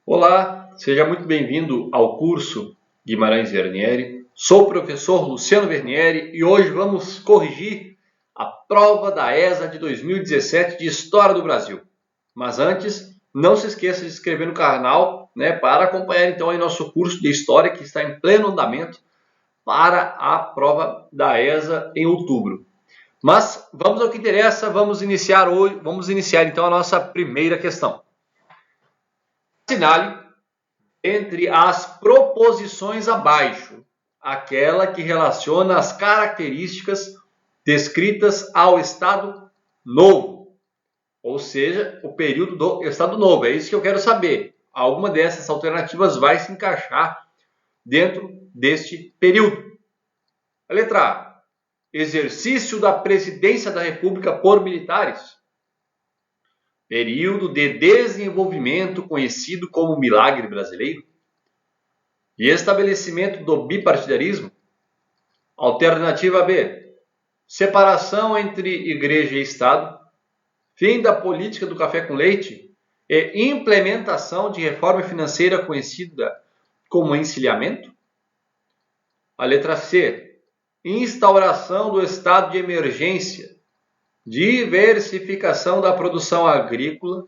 Olá, seja muito bem-vindo ao curso Guimarães Vernieri. Sou o professor Luciano Vernieri e hoje vamos corrigir a prova da ESA de 2017 de História do Brasil. Mas antes, não se esqueça de se inscrever no canal, para acompanhar então aí nosso curso de História que está em pleno andamento para a prova da ESA em outubro. Mas vamos ao que interessa, vamos iniciar então a nossa primeira questão. Assinale entre as proposições abaixo aquela que relaciona as características descritas ao Estado Novo, ou seja, o período do Estado Novo. É isso que eu quero saber. Alguma dessas alternativas vai se encaixar dentro deste período. A letra A: exercício da presidência da República por militares. Período de desenvolvimento conhecido como Milagre Brasileiro. E estabelecimento do bipartidarismo. Alternativa B: separação entre igreja e Estado. Fim da política do café com leite e implementação de reforma financeira conhecida como encilhamento. A letra C: instauração do estado de emergência, diversificação da produção agrícola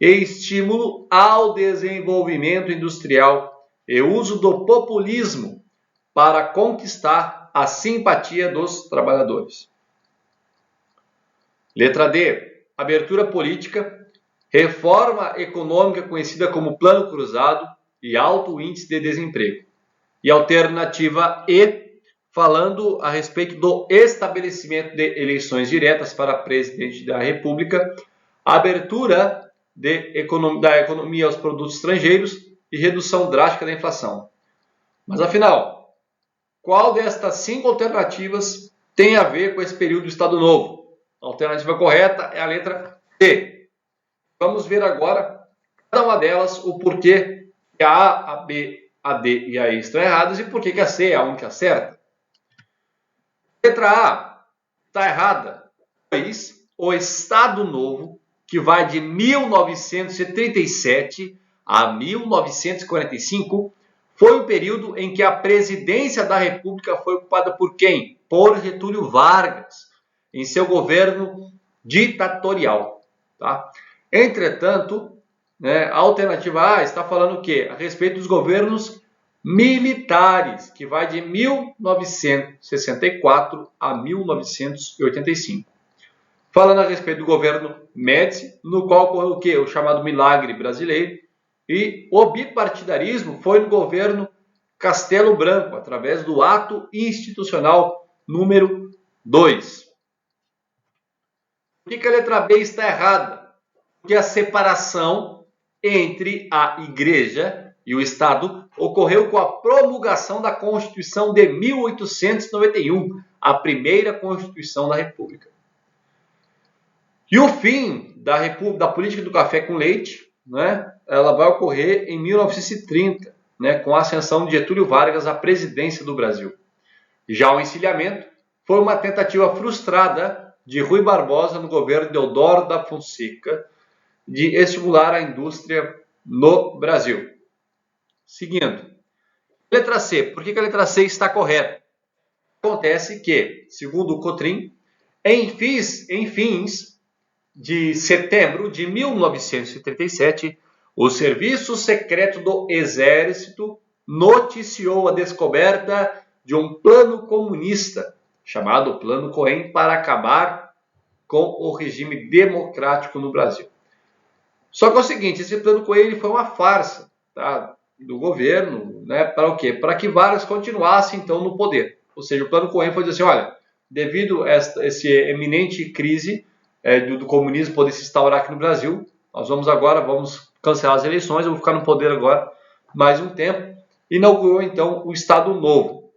e estímulo ao desenvolvimento industrial e uso do populismo para conquistar a simpatia dos trabalhadores. Letra D: abertura política, reforma econômica conhecida como Plano Cruzado e alto índice de desemprego. E alternativa E: falando a respeito do estabelecimento de eleições diretas para presidente da República, abertura da economia aos produtos estrangeiros e redução drástica da inflação. Mas afinal, qual destas 5 alternativas tem a ver com esse período do Estado Novo? A alternativa correta é a letra C. Vamos ver agora cada uma delas, o porquê que a A, a B, a D e a E estão erradas e por que a C é a única certa. Letra A está errada, pois o Estado Novo, que vai de 1937 a 1945, foi o período em que a presidência da República foi ocupada por quem? Por Getúlio Vargas, em seu governo ditatorial. Tá? Entretanto, a alternativa A está falando o quê? A respeito dos governos militares, que vai de 1964 a 1985. Falando a respeito do governo Médici, no qual ocorreu o quê? O chamado Milagre Brasileiro. E o bipartidarismo foi no governo Castelo Branco, através do Ato Institucional número 2. Por que a letra B está errada? Porque a separação entre a Igreja e o Estado ocorreu com a promulgação da Constituição de 1891, a primeira Constituição da República. E o fim da política do café com leite, ela vai ocorrer em 1930, com a ascensão de Getúlio Vargas à presidência do Brasil. Já o encilhamento foi uma tentativa frustrada de Rui Barbosa no governo de Deodoro da Fonseca de estimular a indústria no Brasil. Seguindo. Letra C. Por que a letra C está correta? Acontece que, segundo o Cotrim, em fins de setembro de 1937, o Serviço Secreto do Exército noticiou a descoberta de um plano comunista, chamado Plano Cohen, para acabar com o regime democrático no Brasil. Só que é o seguinte, esse Plano Cohen foi uma farsa, tá, do governo, para o quê? Para que Vargas continuasse, então, no poder. Ou seja, o Plano Cohen foi dizer assim, olha, devido a essa eminente crise do comunismo poder se instaurar aqui no Brasil, nós vamos cancelar as eleições, eu vou ficar no poder agora mais um tempo. Inaugurou, então, o Estado Novo.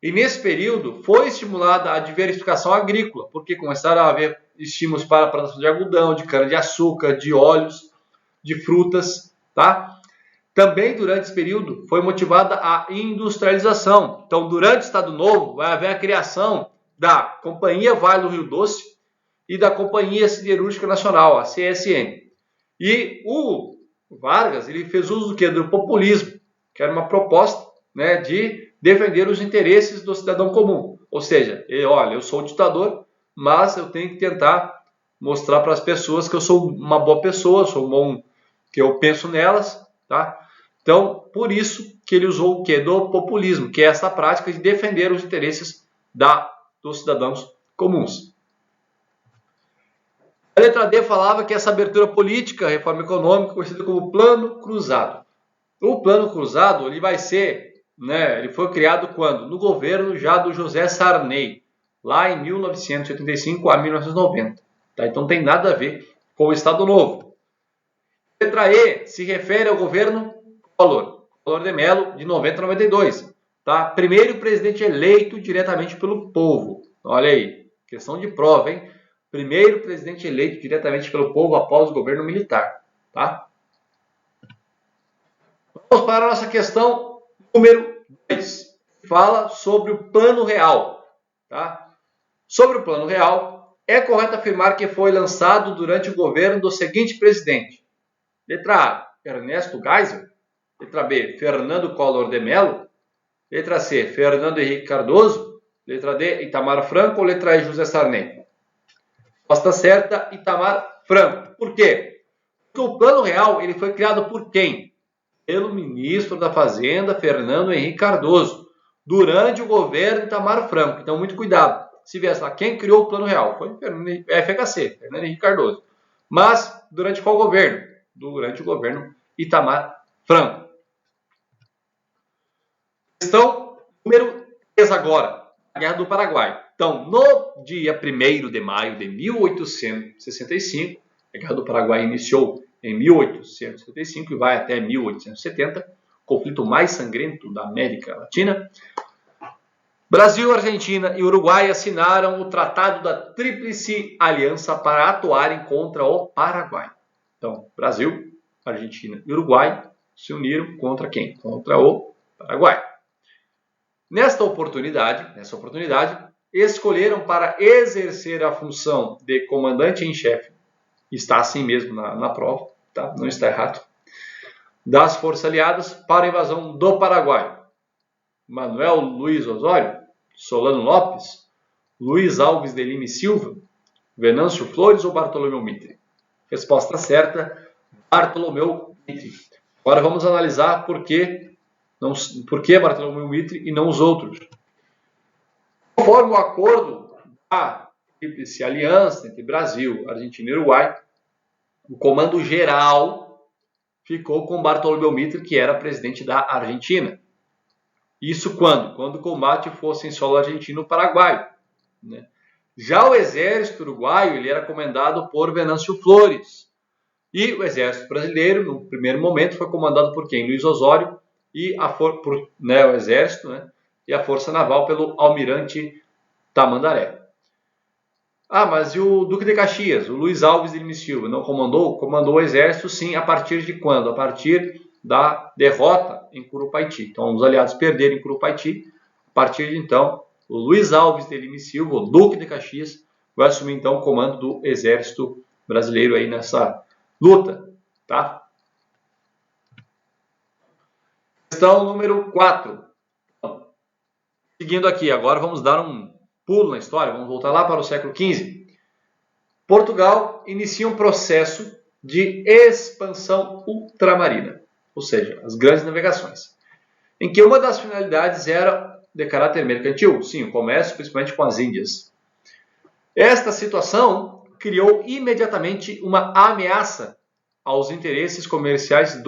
E nesse período foi estimulada a diversificação agrícola, porque começaram a haver estímulos para a plantação de algodão, de cana-de-açúcar, de óleos, de frutas, tá? Também durante esse período foi motivada a industrialização. Então, durante o Estado Novo, vai haver a criação da Companhia Vale do Rio Doce e da Companhia Siderúrgica Nacional, a CSN. E o Vargas, ele fez uso do quê? Do populismo, que era uma proposta, né, de defender os interesses do cidadão comum. Ou seja, olha, eu sou um ditador, mas eu tenho que tentar mostrar para as pessoas que eu sou uma boa pessoa, sou um bom, que eu penso nelas, tá? Então, por isso que ele usou o quê? Do populismo, que é essa prática de defender os interesses dos cidadãos comuns. A letra D falava que essa abertura política, reforma econômica, conhecida como Plano Cruzado. O Plano Cruzado, ele vai ser, né, ele foi criado quando? No governo já do José Sarney, lá em 1985 a 1990. Tá? Então não tem nada a ver com o Estado Novo. Letra E se refere ao governo Collor de Mello, de 90 a 92. Tá? Primeiro presidente eleito diretamente pelo povo. Olha aí, questão de prova, hein? Primeiro presidente eleito diretamente pelo povo após o governo militar. Tá? Vamos para a nossa questão número 2. Fala sobre o Plano Real. Tá? Sobre o Plano Real, é correto afirmar que foi lançado durante o governo do seguinte presidente. Letra A, Ernesto Geisel. Letra B, Fernando Collor de Mello. Letra C, Fernando Henrique Cardoso. Letra D, Itamar Franco. Ou letra E, José Sarney? Resposta certa, Itamar Franco. Por quê? Porque o Plano Real ele foi criado por quem? Pelo ministro da Fazenda, Fernando Henrique Cardoso, durante o governo de Itamar Franco. Então, muito cuidado. Se viesse lá, quem criou o Plano Real? Foi o FHC, Fernando Henrique Cardoso. Mas, durante qual governo? Durante o governo Itamar Franco. Questão número 3 agora. A Guerra do Paraguai. Então, no dia 1º de maio de 1865, a Guerra do Paraguai iniciou em 1865 e vai até 1870, o conflito mais sangrento da América Latina. Brasil, Argentina e Uruguai assinaram o Tratado da Tríplice Aliança para atuarem contra o Paraguai. Então, Brasil, Argentina e Uruguai se uniram contra quem? Contra o Paraguai. Nessa oportunidade, escolheram para exercer a função de comandante em chefe, está assim mesmo na prova, tá? Não está errado, das forças aliadas para a invasão do Paraguai. Manuel Luiz Osório, Solano Lopes, Luiz Alves de Lima e Silva, Venâncio Flores ou Bartolomeu Mitre? Resposta certa, Bartolomeu Mitre. Agora vamos analisar por que Bartolomeu Mitre e não os outros. Conforme o acordo da Tríplice Aliança entre Brasil, Argentina e Uruguai, o comando geral ficou com Bartolomeu Mitre, que era presidente da Argentina. Isso quando? Quando o combate fosse em solo argentino ou paraguaio. Né? Já o exército uruguaio ele era comandado por Venâncio Flores. E o exército brasileiro, no primeiro momento, foi comandado por quem? Luiz Osório e o exército, né? E a força naval pelo almirante Tamandaré. Ah, mas e o Duque de Caxias, o Luiz Alves de Lima e Silva, não comandou? Comandou o exército, sim, a partir de quando? A partir da derrota em Curupaiti. Então, os aliados perderam em Curupaiti. A partir de então, o Luiz Alves de Lima e Silva, o Duque de Caxias, vai assumir então o comando do exército brasileiro aí nessa luta, tá? Questão número 4. Então, seguindo aqui, agora vamos dar um pulo na história, vamos voltar lá para o século XV. Portugal inicia um processo de expansão ultramarina, ou seja, as grandes navegações, em que uma das finalidades era de caráter mercantil, sim, o comércio, principalmente com as Índias. Esta situação criou imediatamente uma ameaça aos interesses comerciais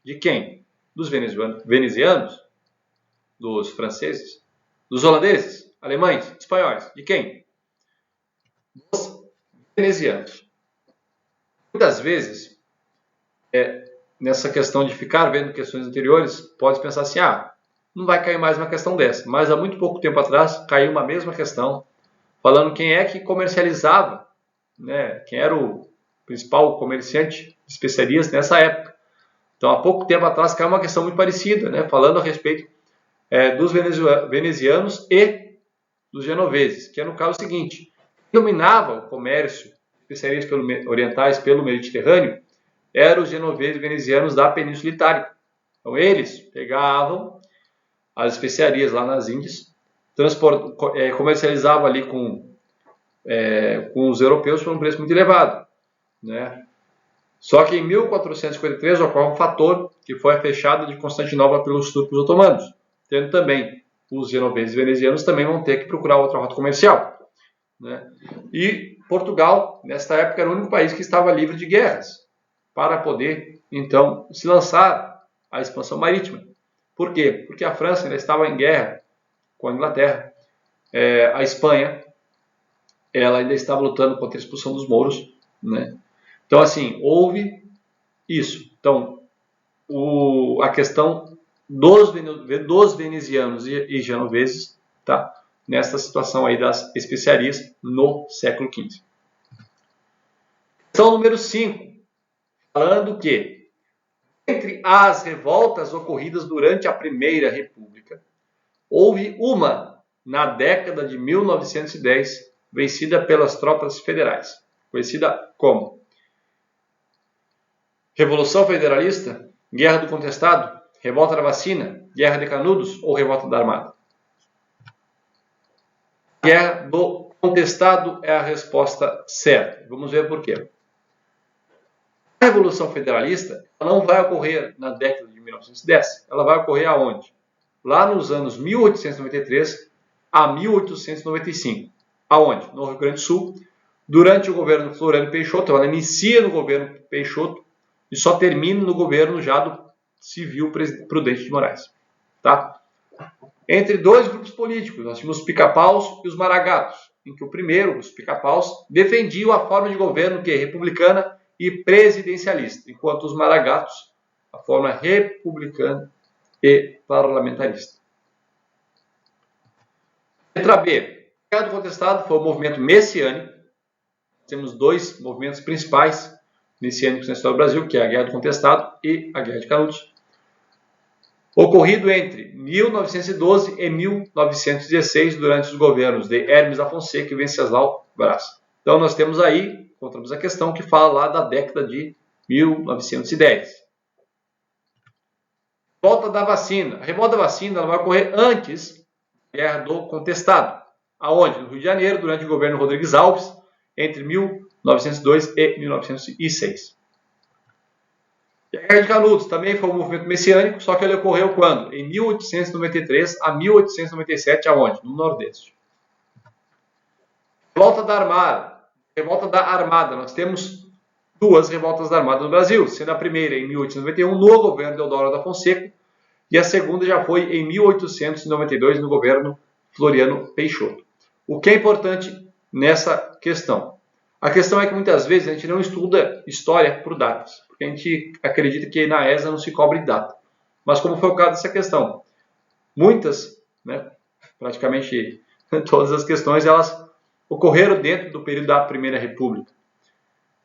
de quem? Dos venezianos, dos franceses, dos holandeses, alemães, espanhóis, de quem? Dos venezianos. Muitas vezes, nessa questão de ficar vendo questões anteriores, pode pensar assim, não vai cair mais uma questão dessa. Mas há muito pouco tempo atrás, caiu uma mesma questão, falando quem é que comercializava, né, quem era o principal comerciante de especiarias nessa época. Então, há pouco tempo atrás, caiu uma questão muito parecida, né, falando a respeito dos venezianos e dos genoveses, que é no caso o seguinte, dominava o comércio de especiarias orientais pelo Mediterrâneo, eram os genoveses venezianos da Península Itálica. Então eles pegavam as especiarias lá nas Índias, comercializavam ali com os europeus por um preço muito elevado, né? Só que em 1453 ocorre um fator que foi a fechada de Constantinopla pelos turcos otomanos, tendo também os genoveses e venezianos também vão ter que procurar outra rota comercial, né? E Portugal, nesta época, era o único país que estava livre de guerras para poder, então, se lançar à expansão marítima. Por quê? Porque a França ainda estava em guerra com a Inglaterra, a Espanha, ela ainda estava lutando contra a expulsão dos mouros, né? Então, assim, houve isso. Então, a questão dos venezianos e genoveses, tá? Nesta situação aí das especiarias no século XV. Questão número 5, falando que entre as revoltas ocorridas durante a Primeira República, houve uma na década de 1910, vencida pelas tropas federais, conhecida como Revolução Federalista, Guerra do Contestado, Revolta da Vacina, Guerra de Canudos ou Revolta da Armada? Guerra do Contestado é a resposta certa. Vamos ver por quê. A Revolução Federalista ela não vai ocorrer na década de 1910. Ela vai ocorrer aonde? Lá nos anos 1893 a 1895. Aonde? No Rio Grande do Sul, durante o governo Floriano Peixoto. Ela inicia no governo Peixoto e só termina no governo já do civil Prudente de Moraes. Tá? Entre dois grupos políticos, nós tínhamos os pica-paus e os maragatos, em que o primeiro, os pica-paus, defendiam a forma de governo que é republicana e presidencialista, enquanto os maragatos, a forma republicana e parlamentarista. Letra B. A Guerra do Contestado foi o movimento messiânico. Temos dois movimentos principais messiânicos na história do Brasil, que é a Guerra do Contestado e a Guerra de Canudos, ocorrido entre 1912 e 1916, durante os governos de Hermes da Fonseca e Venceslau Braz. Então nós temos aí, encontramos a questão que fala lá da década de 1910. Revolta da Vacina. A revolta da vacina ela vai ocorrer antes da Guerra do Contestado. Aonde? No Rio de Janeiro, durante o governo Rodrigues Alves, entre 1902 e 1906. E a Guerra de Canudos também foi um movimento messiânico, só que ele ocorreu quando? Em 1893 a 1897, aonde? No Nordeste. Revolta da Armada. Revolta da Armada. Nós temos duas revoltas da Armada no Brasil, sendo a primeira em 1891 no governo Deodoro da Fonseca e a segunda já foi em 1892 no governo Floriano Peixoto. O que é importante nessa questão? A questão é que muitas vezes a gente não estuda história por datas, porque a gente acredita que na ESA não se cobre data. Mas como foi o caso dessa questão, muitas, praticamente todas as questões, elas ocorreram dentro do período da Primeira República.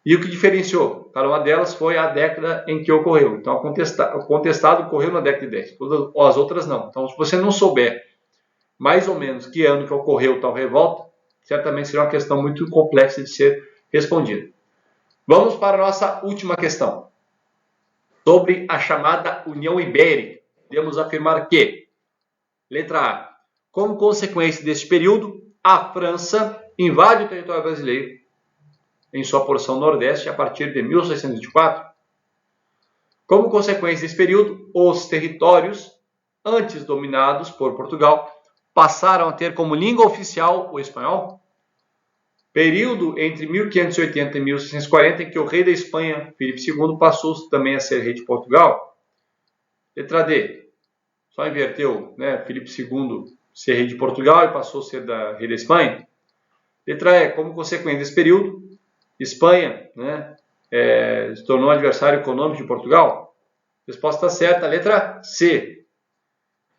E o que diferenciou? Cada uma delas foi a década em que ocorreu. Então, o contestado ocorreu na década de 10, as outras não. Então, se você não souber mais ou menos que ano que ocorreu tal revolta, certamente será uma questão muito complexa de ser respondida. Vamos para a nossa última questão. Sobre a chamada União Ibérica, podemos afirmar que, letra A, como consequência deste período, a França invade o território brasileiro em sua porção nordeste a partir de 1624. Como consequência desse período, os territórios antes dominados por Portugal passaram a ter como língua oficial o espanhol. Período entre 1580 e 1640 em que o rei da Espanha, Filipe II, passou também a ser rei de Portugal. Letra D. Só inverteu, Filipe II ser rei de Portugal e passou a ser rei da Espanha. Letra E. Como consequência desse período, Espanha se tornou adversário econômico de Portugal. Resposta certa, letra C.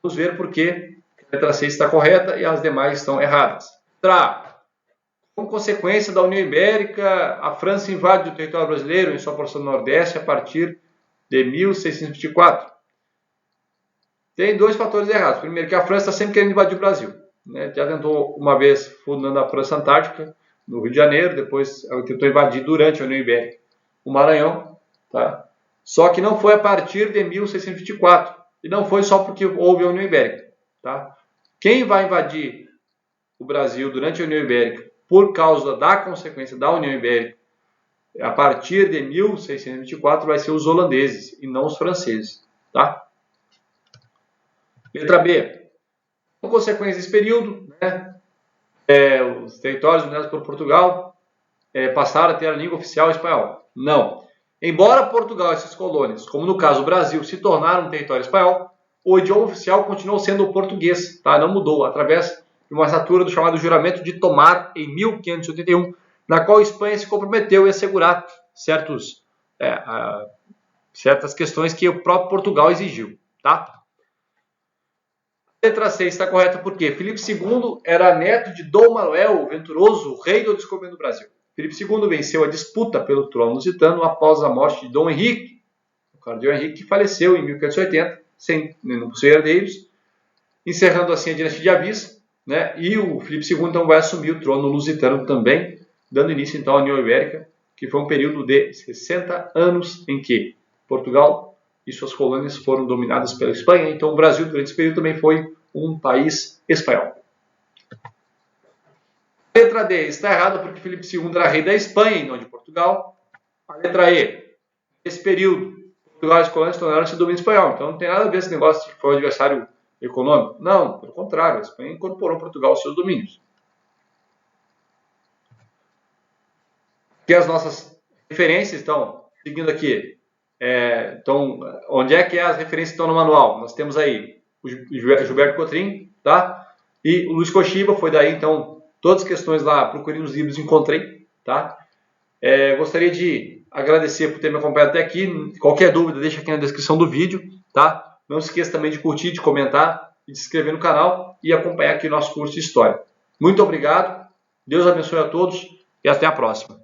Vamos ver por que a letra C está correta e as demais estão erradas. Letra A. Como consequência da União Ibérica, a França invade o território brasileiro em sua porção nordeste a partir de 1624. Tem dois fatores errados. Primeiro, que a França está sempre querendo invadir o Brasil. Já tentou uma vez fundando a França Antártica, no Rio de Janeiro, depois ela tentou invadir durante a União Ibérica o Maranhão, tá? Só que não foi a partir de 1624. E não foi só porque houve a União Ibérica, tá? Quem vai invadir o Brasil durante a União Ibérica, por causa da consequência da União Ibérica, a partir de 1624, vai ser os holandeses e não os franceses, tá? Letra B. Com consequência desse período, né, os territórios dominados por Portugal passaram a ter a língua oficial espanhol. Não. Embora Portugal e suas colônias, como no caso o Brasil, se tornaram um território espanhol, o idioma oficial continuou sendo o português, tá? Não mudou, através de uma assinatura do chamado Juramento de Tomar, em 1581, na qual a Espanha se comprometeu em assegurar certas questões que o próprio Portugal exigiu, tá? A letra C está correta porque Filipe II era neto de Dom Manuel o Venturoso, rei do descobrimento do Brasil. Filipe II venceu a disputa pelo trono lusitano após a morte de Dom Henrique, o cardeal Henrique, que faleceu em 1580, sem possuir herdeiros, encerrando assim a dinastia de Avis, né? E o Filipe II então vai assumir o trono lusitano também, dando início então à União Ibérica, que foi um período de 60 anos em que Portugal e suas colônias foram dominadas pela Espanha. Então o Brasil durante esse período também foi um país espanhol. A letra D está errada porque Filipe II era rei da Espanha e não de Portugal. A letra E, nesse período, Portugal e as colônias tornaram-se domínio espanhol. Então não tem nada a ver esse negócio de que foi um adversário econômico. Não, pelo contrário, a Espanha incorporou Portugal aos seus domínios. Aqui as nossas referências estão seguindo aqui. Então, onde é que as referências estão no manual? Nós temos aí o Gilberto Cotrim, tá? E o Luiz Kochiba, foi daí então todas as questões lá, procurei nos livros e encontrei, tá? Gostaria de agradecer por ter me acompanhado até aqui. Qualquer dúvida, deixa aqui na descrição do vídeo, tá? Não se esqueça também de curtir, de comentar e de se inscrever no canal e acompanhar aqui o nosso curso de História. Muito obrigado, Deus abençoe a todos e até a próxima.